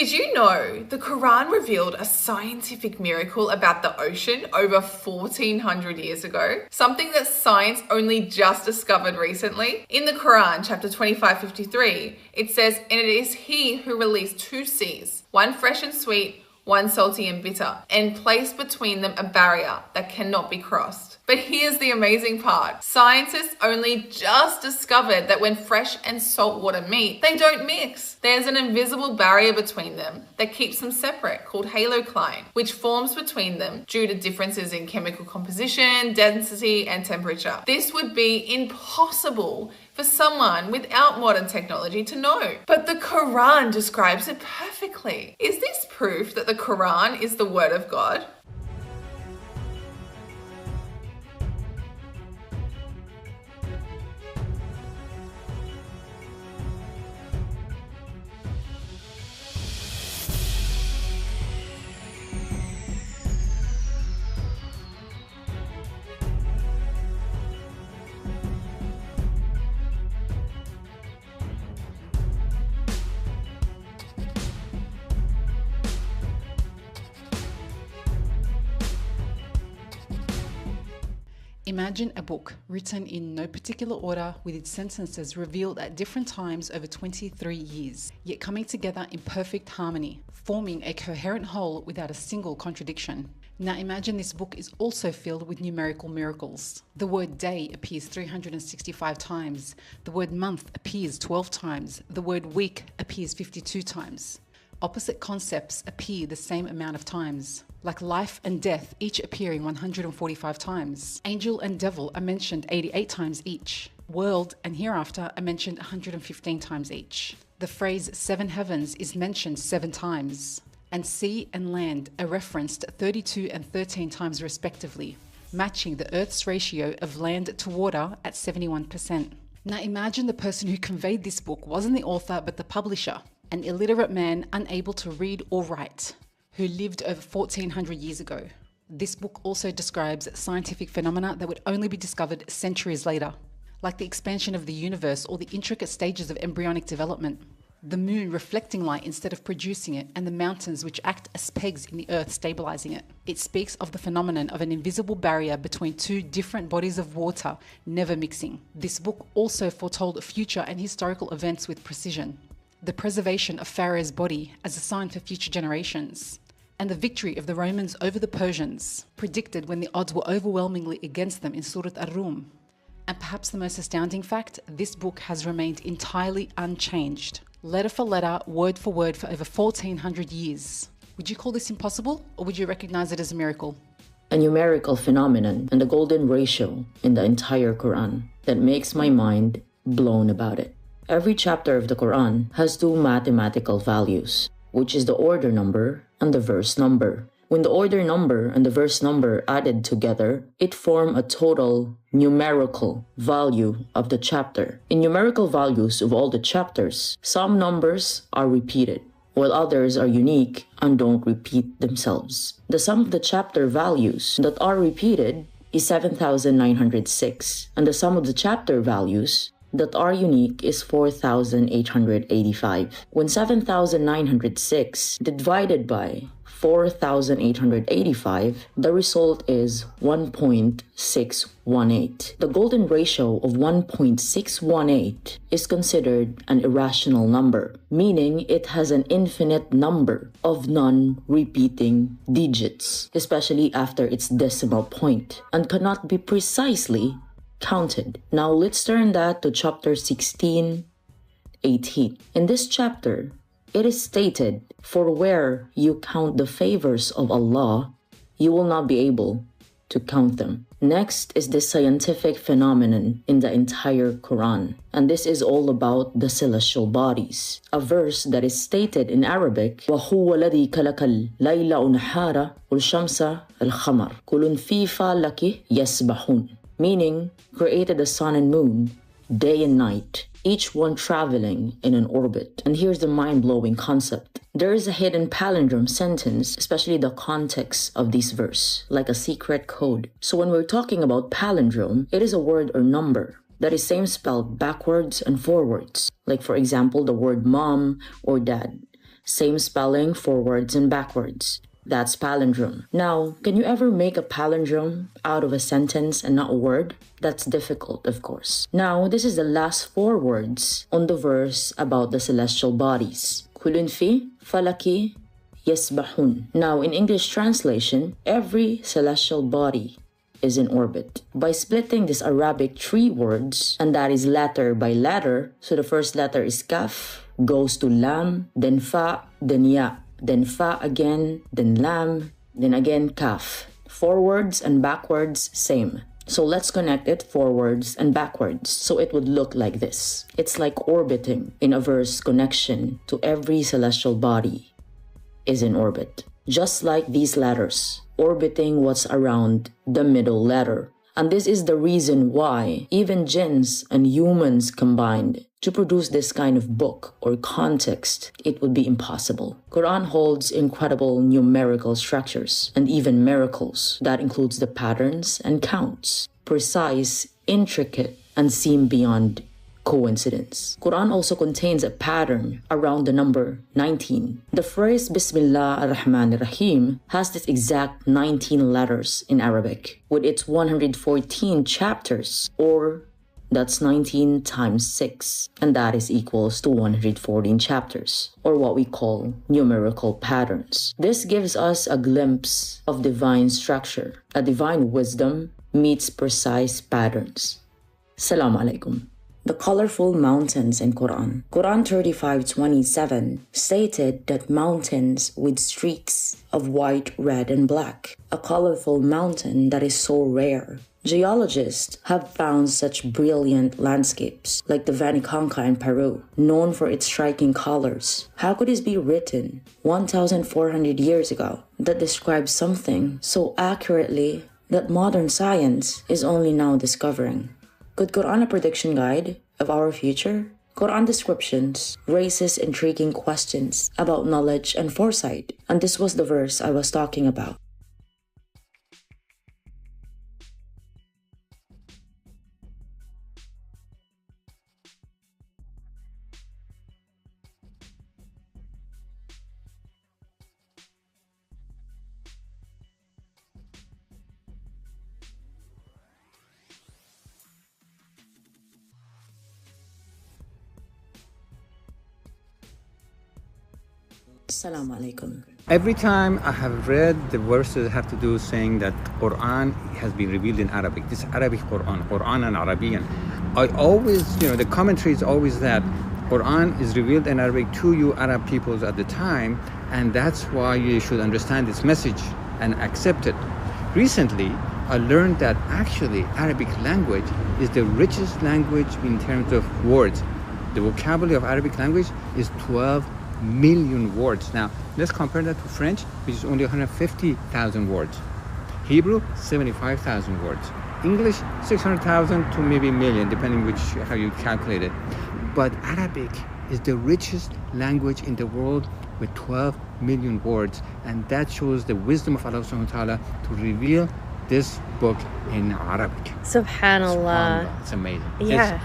Did you know the Quran revealed a scientific miracle about the ocean over 1400 years ago? Something that science only just discovered recently? In the Quran, chapter 25:53, it says, "And it is he who released two seas, one fresh and sweet, one salty and bitter, and placed between them a barrier that cannot be crossed." But here's the amazing part. Scientists only just discovered that when fresh and salt water meet, they don't mix. There's an invisible barrier between them that keeps them separate called halocline, which forms between them due to differences in chemical composition, density, and temperature. This would be impossible for someone without modern technology to know. But the Quran describes it perfectly. Is this proof that the Quran is the word of God? Imagine a book written in no particular order with its sentences revealed at different times over 23 years, yet coming together in perfect harmony, forming a coherent whole without a single contradiction. Now imagine this book is also filled with numerical miracles. The word day appears 365 times, the word month appears 12 times, the word week appears 52 times. Opposite concepts appear the same amount of times, like life and death each appearing 145 times. Angel and devil are mentioned 88 times each. World and hereafter are mentioned 115 times each. The phrase seven heavens is mentioned 7 times, and sea and land are referenced 32 and 13 times respectively, matching the Earth's ratio of land to water at 71%. Now imagine the person who conveyed this book wasn't the author but the publisher, an illiterate man unable to read or write, who lived over 1400 years ago. This book also describes scientific phenomena that would only be discovered centuries later, like the expansion of the universe or the intricate stages of embryonic development, the moon reflecting light instead of producing it, and the mountains which act as pegs in the earth stabilizing it. It speaks of the phenomenon of an invisible barrier between two different bodies of water never mixing. This book also foretold future and historical events with precision. The preservation of Pharaoh's body as a sign for future generations, and the victory of the Romans over the Persians, predicted when the odds were overwhelmingly against them in Surat Ar-Rum. And perhaps the most astounding fact, this book has remained entirely unchanged, letter for letter, word for word for over 1400 years. Would you call this impossible, or would you recognize it as a miracle? A numerical phenomenon and the golden ratio in the entire Quran that makes my mind blown about it. Every chapter of the Quran has two mathematical values, which is the order number and the verse number. When the order number and the verse number added together, it form a total numerical value of the chapter. In numerical values of all the chapters, some numbers are repeated, while others are unique and don't repeat themselves. The sum of the chapter values that are repeated is 7,906, and the sum of the chapter values that are unique is 4,885. When 7,906 divided by 4,885, the result is 1.618. The golden ratio of 1.618 is considered an irrational number, meaning it has an infinite number of non-repeating digits, especially after its decimal point, and cannot be precisely counted. Now let's turn that to chapter 16:18. In this chapter, it is stated, "For where you count the favors of Allah, you will not be able to count them." Next is this scientific phenomenon in the entire Quran, and this is all about the celestial bodies. A verse that is stated in Arabic, وَهُوَ الَّذِي كَلَكَ اللَّيْلَ وَالنَّهَارَ وَالشَّمْسَ الْقَمَرَ كُلٌّ فِي فَلَكِ يَسْبَحُونَ, meaning created the sun and moon, day and night, each one traveling in an orbit. And here's the mind-blowing concept. There is a hidden palindrome sentence, especially the context of this verse, like a secret code. So when we're talking about palindrome, it is a word or number that is same spelled backwards and forwards. Like for example, the word mom or dad. Same spelling forwards and backwards. That's palindrome. Now, can you ever make a palindrome out of a sentence and not a word? That's difficult, of course. Now, this is the last 4 words on the verse about the celestial bodies. Kulun fi falaki yasbahun. Now, in English translation, every celestial body is in orbit. By splitting this Arabic 3 words, and that is letter by letter, so the first letter is kaf, goes to lam, then fa, then ya, then fa again, then lam, then again kaf. Forwards and backwards, same. So let's connect it forwards and backwards so it would look like this. It's like orbiting in a verse connection to every celestial body is in orbit. Just like these letters, orbiting what's around the middle letter. And this is the reason why even jinns and humans combined to produce this kind of book or context, it would be impossible. Quran holds incredible numerical structures and even miracles that includes the patterns and counts, precise, intricate, and seem beyond coincidence. Quran also contains a pattern around the number 19. The phrase Bismillah ar-Rahman ar-Rahim has this exact 19 letters in Arabic with its 114 chapters, or that's 19 times 6, and that is equals to 114 chapters, or what we call numerical patterns. This gives us a glimpse of divine structure. A divine wisdom meets precise patterns. Assalamu alaikum. The colorful mountains in Quran. Quran 35:27 stated that mountains with streaks of white, red, and black. A colorful mountain that is so rare. Geologists have found such brilliant landscapes like the Vanicanca in Peru, known for its striking colors. How could this be written 1,400 years ago that describes something so accurately that modern science is only now discovering? Could Quran a prediction guide of our future? Quran descriptions raises intriguing questions about knowledge and foresight, and this was the verse I was talking about. Assalamu alaikum. Every time I have read the verses that have to do saying that Quran has been revealed in Arabic, this Arabic Quran and Arabian, I always, the commentary is always that Quran is revealed in Arabic to you Arab peoples at the time, and that's why you should understand this message and accept it. Recently, I learned that actually Arabic language is the richest language in terms of words. The vocabulary of Arabic language is 12 million words. Now, let's compare that to French, which is only 150,000 words. Hebrew, 75,000 words. English, 600,000 to maybe a million, depending how you calculate it. But Arabic is the richest language in the world with 12 million words, and that shows the wisdom of Allah subhanahu wa ta'ala to reveal this book in Arabic. Subhanallah. It's amazing. Yeah.